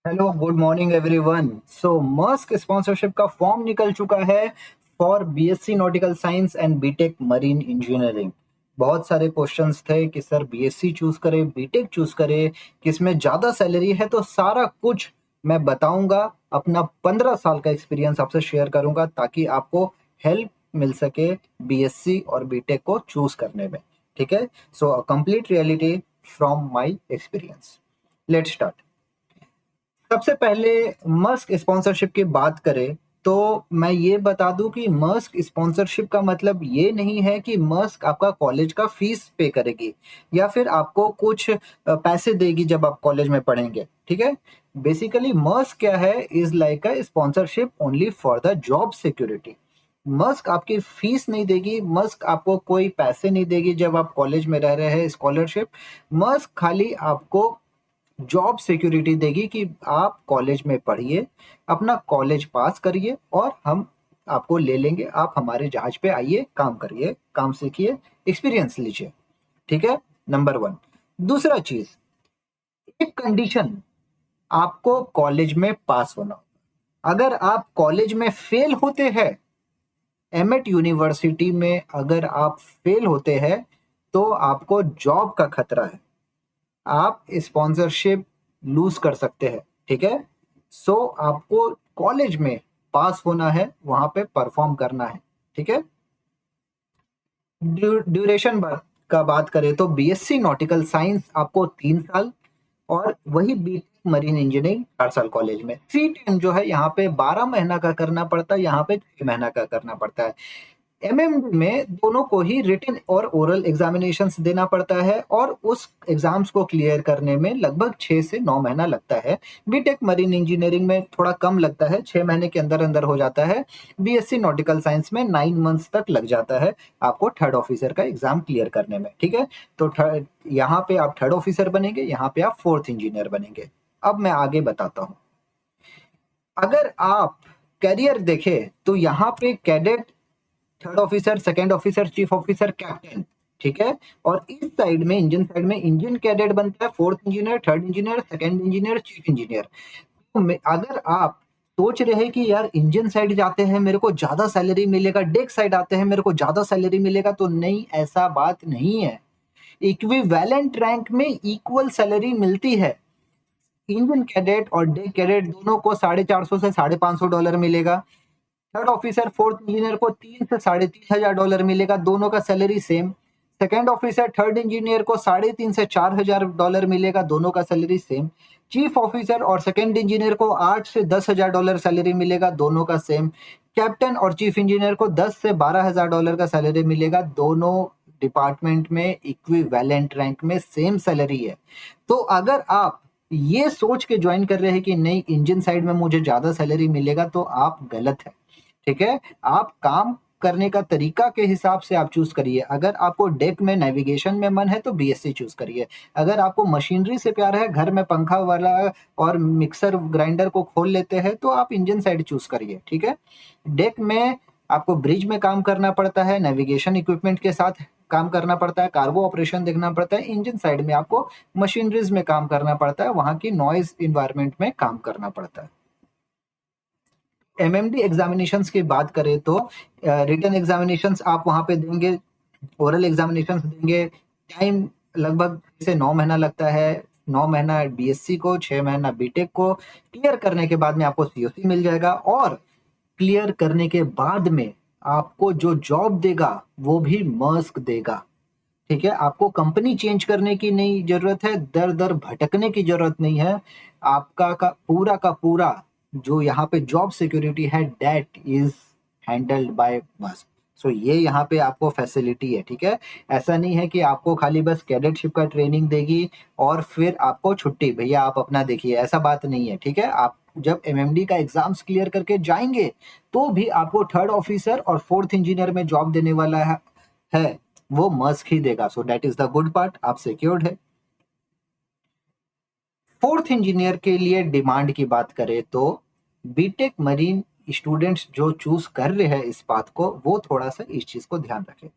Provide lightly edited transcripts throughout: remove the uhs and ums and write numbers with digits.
Hello, good morning everyone. So MASSA sponsorship का form निकल चुका है for BSc nautical science and BTech marine engineering. बहुत सारे क्वेश्चंस थे कि सर बीएससी चूज करें, बीटेक चूज करें, किसमें ज़्यादा सैलरी है। तो सारा कुछ मैं बताऊंगा, अपना 15 साल का एक्सपीरियंस आपसे शेयर करूंगा ताकि आपको हेल्प मिल सके बीएससी और बीटेक को चूज करने में। ठीक है, so complete reality from my experience. Let's start. सबसे पहले मस्क स्पॉन्सरशिप की बात करें तो मैं ये बता दूं कि मस्क स्पॉन्सरशिप का मतलब ये नहीं है कि मस्क आपका कॉलेज का फीस पे करेगी या फिर आपको कुछ पैसे देगी जब आप कॉलेज में पढ़ेंगे। ठीक है, बेसिकली मस्क क्या है, is like a sponsorship only for the job security. Musk आपकी फीस नहीं देगी, मस्क आपको कोई पैसे नहीं देगी जब आप कॉलेज में रह रहे हैं स्कॉलरशिप। मस्क खाली आपको जॉब सिक्योरिटी देगी कि आप कॉलेज में पढ़िए, अपना कॉलेज पास करिए और हम आपको ले लेंगे, आप हमारे जहाज पे आइए, काम करिए, काम सीखिए, एक्सपीरियंस लीजिए। ठीक है, नंबर वन। दूसरा चीज, एक कंडीशन, आपको कॉलेज में पास होना होगा। अगर आप कॉलेज में फेल होते हैं, एमएट यूनिवर्सिटी में अगर आप फेल होते हैं तो आपको जॉब का खतरा है, आप स्पॉन्सरशिप लूज कर सकते हैं। ठीक है, सो आपको कॉलेज में पास होना है, वहां पे परफॉर्म करना है। ठीक है, ड्यूरेशन का बात करें तो बीएससी नॉटिकल साइंस आपको 3 साल और वही बीटेक मरीन इंजीनियरिंग 4 साल कॉलेज में। सी टेन जो है यहाँ पे 12 महीना का करना पड़ता है, यहाँ पे 6 महीना का करना पड़ता है। एमएमडी में दोनों को ही रिटन और ओरल एग्जामिनेशंस देना पड़ता है और उस एग्जाम्स को क्लियर करने में लगभग 6 से 9 महीना लगता है। बीटेक मरीन इंजीनियरिंग में थोड़ा कम लगता है, 6 महीने के अंदर अंदर हो जाता है। बीएससी नॉटिकल साइंस में 9 मंथ्स तक लग जाता है आपको थर्ड ऑफिसर का एग्जाम क्लियर करने में। ठीक है, तो यहाँ पे आप थर्ड ऑफिसर बनेंगे, यहाँ पे आप फोर्थ इंजीनियर बनेंगे। अब मैं आगे बताता हूँ। अगर आप करियर देखें तो यहाँ पे cadet, third officer, second officer, chief officer, captain. ठीक है, और इस साइड में इंजन साइड में इंजन कैडेट बनता है, fourth engineer, third engineer, second engineer, chief engineer. तो अगर आप सोच रहे हैं कि यार इंजन साइड जाते हैं मेरे को ज्यादा सैलरी मिलेगा, डेक साइड आते हैं मेरे को ज्यादा सैलरी मिलेगा, तो नहीं, ऐसा बात नहीं है। इक्विवेलेंट रैंक में इक्वल सैलरी मिलती है। इंजन कैडेट और डेक कैडेट दोनों को 450 से $550 मिलेगा। थर्ड ऑफिसर फोर्थ इंजीनियर को 3 से 3,500 डॉलर मिलेगा, दोनों का salary same. Second officer third engineer को 3,500 से 4,000 डॉलर मिलेगा, दोनों का सैलरी सेम। चीफ ऑफिसर और सेकेंड इंजीनियर को 8 से 10,000 डॉलर सैलरी मिलेगा, दोनों का सेम। कैप्टन और चीफ इंजीनियर को 10 से 12,000 डॉलर का सैलरी मिलेगा, दोनों डिपार्टमेंट में इक्विवेलेंट रैंक में सेम सैलरी है। तो अगर आप ये सोच के ज्वाइन कर रहे हैं कि नहीं इंजन साइड में मुझे ज्यादा सैलरी मिलेगा, तो आप गलत है। ठीक है, आप काम करने का तरीका के हिसाब से आप चूज करिए। अगर आपको डेक में नेविगेशन में मन है तो बीएससी चूज करिए। अगर आपको मशीनरी से प्यार है, घर में पंखा वाला और मिक्सर ग्राइंडर को खोल लेते हैं, तो आप इंजन साइड चूज करिए। ठीक है, डेक में आपको ब्रिज में काम करना पड़ता है, नेविगेशन इक्विपमेंट के साथ काम करना पड़ता है, कार्गो ऑपरेशन देखना पड़ता है। इंजन साइड में आपको मशीनरीज में काम करना पड़ता है, वहां की नॉइज इन्वायरमेंट में काम करना पड़ता है। एमएमडी एग्जामिनेशंस की बात करें तो रिटन एग्जामिनेशंस आप वहां पे देंगे, ओरल एग्जामिनेशंस देंगे। टाइम लगभग 6 से 9 महीना लगता है। 9 महीना बीएससी को, 6 महीना बीटेक को। क्लियर करने के बाद में आपको सीओसी मिल जाएगा और क्लियर करने के बाद में आपको जो जॉब देगा वो भी मस्क देगा। ठीक है, आपको कंपनी चेंज करने की नहीं जरूरत है, दर दर भटकने की जरूरत नहीं है। आपका का पूरा जो यहाँ पे जॉब सिक्योरिटी है that is handled by Musk. So ये यहाँ पे आपको फैसिलिटी है। ठीक है, ऐसा नहीं है कि आपको खाली बस कैडेटशिप का ट्रेनिंग देगी और फिर आपको छुट्टी, भैया आप अपना देखिए, ऐसा बात नहीं है। ठीक है, आप जब एमएमडी का एग्जाम्स क्लियर करके जाएंगे तो भी आपको थर्ड ऑफिसर और फोर्थ इंजीनियर में जॉब देने वाला है वो मस्क ही देगा। सो that is the good part, आप सिक्योर्ड है। फोर्थ इंजीनियर के लिए डिमांड की बात करें तो बीटेक मरीन स्टूडेंट्स जो चूज कर रहे हैं इस बात को, वो थोड़ा सा इस चीज को ध्यान रखें।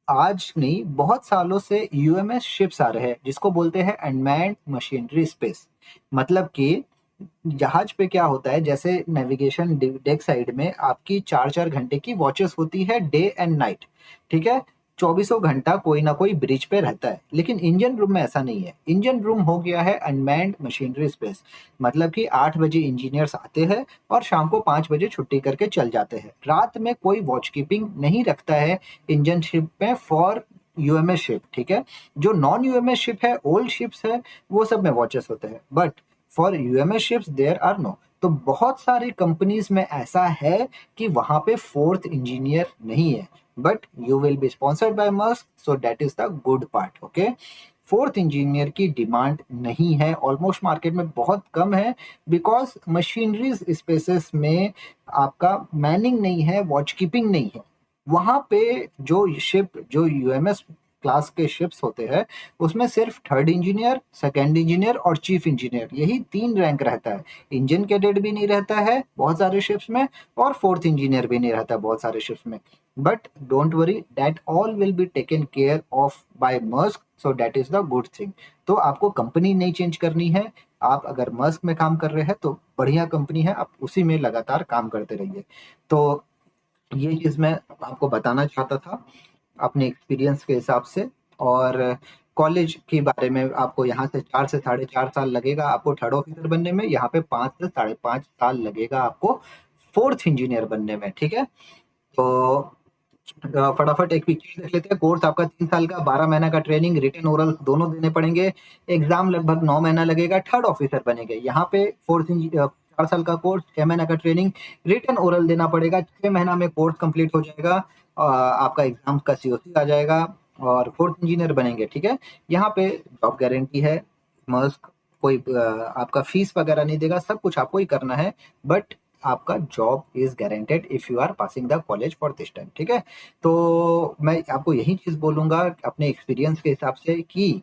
आज नहीं, बहुत सालों से यूएमएस शिप्स आ रहे हैं जिसको बोलते हैं अनमैन्ड मशीनरी स्पेस। मतलब कि जहाज पे क्या होता है, जैसे नेविगेशन डेक साइड में आपकी 4-4 घंटे की वॉचेस होती है, डे एंड नाइट, ठीक है? चौबीसों घंटा कोई ना कोई ब्रिज पे रहता है, लेकिन इंजन रूम में ऐसा नहीं है। इंजन रूम हो गया है अनमैन्ड मशीनरी स्पेस, मतलब कि 8 बजे इंजीनियर्स आते हैं और शाम को 5 बजे छुट्टी करके चल जाते हैं। रात में कोई वॉच कीपिंग नहीं रखता है इंजन शिप में फॉर यूएमएस शिप, ठीक है? जो नॉन यूएमएस शिप है, ओल्ड शिप्स है, वो सब में वॉचेस होते हैं, but for UMS ships there are no. तो बहुत सारी कंपनीज में ऐसा है कि वहां पे फोर्थ इंजीनियर नहीं है, but you will be sponsored by Musk, so that is the good part, okay? Fourth engineer की डिमांड नहीं है, ऑलमोस्ट मार्केट में बहुत कम है, बिकॉज मशीनरीज स्पेसेस में आपका मैनिंग नहीं है, वॉच कीपिंग नहीं है। वहां पे जो शिप, जो यूएमएस क्लास के शिप्स होते हैं, उसमें सिर्फ थर्ड इंजीनियर, सेकंड इंजीनियर और चीफ इंजीनियर, यही 3 रैंक रहता है। इंजन कैडेट भी नहीं रहता है बहुत सारे शिप्स में, और फोर्थ इंजीनियर भी नहीं रहता बहुत सारे शिप्स में। But don't worry, that all will be taken care of by Musk, so that is the good thing. तो आपको कंपनी नहीं चेंज करनी है। आप अगर मस्क में काम कर रहे हैं तो बढ़िया कंपनी है, आप उसी में लगातार काम करते रहिए। तो ये चीज मैं आपको बताना चाहता था अपने एक्सपीरियंस के हिसाब से। और कॉलेज के बारे में, आपको यहाँ से 4 से 4.5 साल लगेगा आपको थर्ड ऑफिसर बनने में, यहाँ पे 5 से 5.5 साल लगेगा आपको फोर्थ इंजीनियर बनने में, ठीक है? तो फटाफट एक पिक्चर देख लेते हैं। कोर्स आपका 3 साल का, 12 महीना का ट्रेनिंग, रिटन ओरल दोनों देने पड़ेंगे। एग्जाम लगभग 9 महीना लगेगा, थर्ड ऑफिसर बनेंगे। यहाँ पे 4 साल का कोर्स, 6 महीना का ट्रेनिंग, रिटन ओरल देना पड़ेगा। 6 महीना में कोर्स कंप्लीट हो जाएगा, आपका एग्जाम का सीओसी आ जाएगा और फोर्थ इंजीनियर बनेंगे, ठीक है? यहाँ पे जॉब गारंटी है। मस्क कोई आपका फीस वगैरह नहीं देगा, सब कुछ आपको ही करना है, बट आपका job is guaranteed if you are passing the college for this time, ठीक है? तो मैं आपको यही चीज बोलूंगा अपने एक्सपीरियंस के हिसाब से कि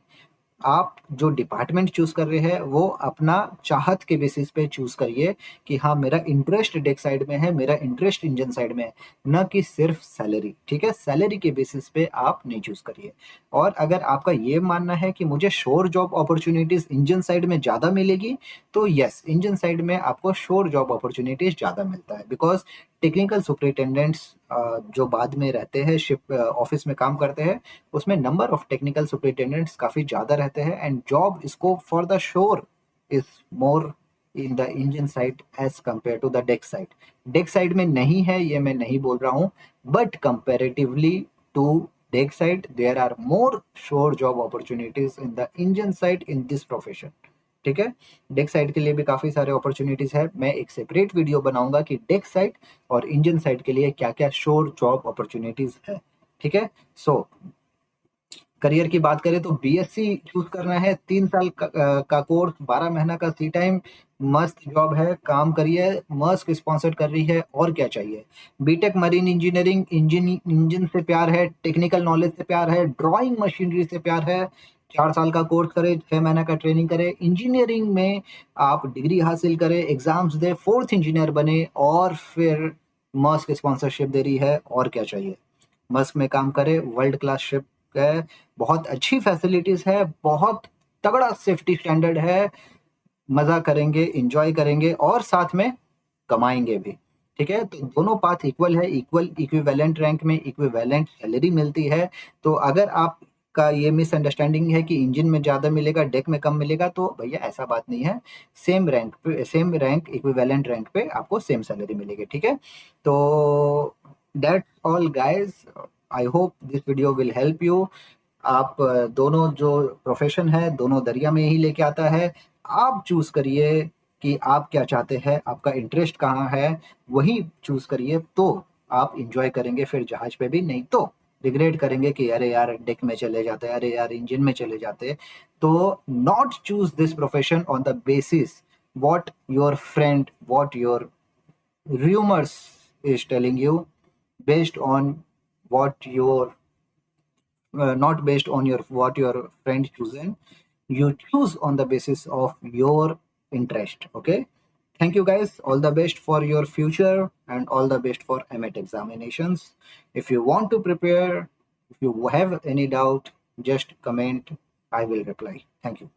आप जो डिपार्टमेंट चूज कर रहे हैं वो अपना चाहत के बेसिस पे चूज करिए कि हाँ, मेरा इंटरेस्ट डेक साइड में है, मेरा इंटरेस्ट इंजन साइड में है, न कि सिर्फ सैलरी, ठीक है? सैलरी के बेसिस पे आप नहीं चूज करिए। और अगर आपका ये मानना है कि मुझे sure job opportunities engine side में ज्यादा मिलेगी, तो यस, इंजन साइड में आपको श्योर जॉब अपॉर्चुनिटीज ज्यादा मिलता है, बिकॉज टेक्निकल सुपरिटेंडेंट्स जो बाद में रहते हैं, शिप ऑफिस में काम करते हैं, उसमें नंबर ऑफ टेक्निकल सुपरिटेंडेंट्स काफी ज्यादा रहते हैं, and job scope for the shore is more in the engine side as compare to the deck side. Deck side में नहीं है ये मैं नहीं बोल रहा हूँ, but comparatively to deck side there are more shore job opportunities in the engine side in this profession, ठीक है? डेक साइड के लिए भी काफी सारे अपॉर्चुनिटीज है। मैं एक सेपरेट वीडियो बनाऊंगा कि डेक साइड और इंजन साइड के लिए क्या क्या श्योर जॉब अपॉर्चुनिटीज है, ठीक है? सो करियर की बात करें तो बीएससी चूज करना है, 3 साल का कोर्स, 12 महीना का सी टाइम, मस्त जॉब है, काम करिए, मस्क स्पॉन्सर कर रही है, और क्या चाहिए? बीटेक मरीन इंजीनियरिंग, इंजन से प्यार है, टेक्निकल नॉलेज से प्यार है, ड्राइंग मशीनरी से प्यार है, 4 साल का कोर्स करे, 6 महीना का ट्रेनिंग करे, इंजीनियरिंग में आप डिग्री हासिल करे, एग्जाम्स दे, फोर्थ इंजीनियर बने, और फिर मस्क स्पॉन्सरशिप दे रही है, और क्या चाहिए? मस्क में काम करे, वर्ल्ड क्लास शिप है, बहुत अच्छी फैसिलिटीज है, बहुत तगड़ा सेफ्टी स्टैंडर्ड है, मजा करेंगे, इंजॉय करेंगे, और साथ में कमाएंगे भी, ठीक है? तो दोनों पाथ इक्वल है, इक्वल इक्विवेलेंट रैंक में इक्विवेलेंट सैलरी मिलती है। तो अगर आप का ये मिसअंडरस्टैंडिंग है कि इंजन में ज्यादा मिलेगा, डेक में कम मिलेगा, तो भैया ऐसा बात नहीं है। सेम रैंक पे, सेम रैंक, इक्विवेलेंट रैंक पे आपको सेम सैलरी मिलेगी, ठीक है? तो that's all guys, I hope this video will help you. आप दोनों जो प्रोफेशन है, दोनों दरिया में ही लेके आता है। आप चूज करिए कि आप क्या चाहते हैं, आपका इंटरेस्ट कहाँ है, वही चूज करिए, तो आप इंजॉय करेंगे फिर जहाज पे भी, नहीं तो रिग्रेट करेंगे कि अरे यार डेक में चले जाते, अरे यार इंजन में चले जाते। तो not choose this profession on the basis what your friend, what your rumors is telling you, based on what your not based on your what your friend chosen. You choose on the basis of your interest, okay? Thank you guys, all the best for your future and all the best for MET examinations. If you want to prepare, if you have any doubt, just comment, I will reply. Thank you.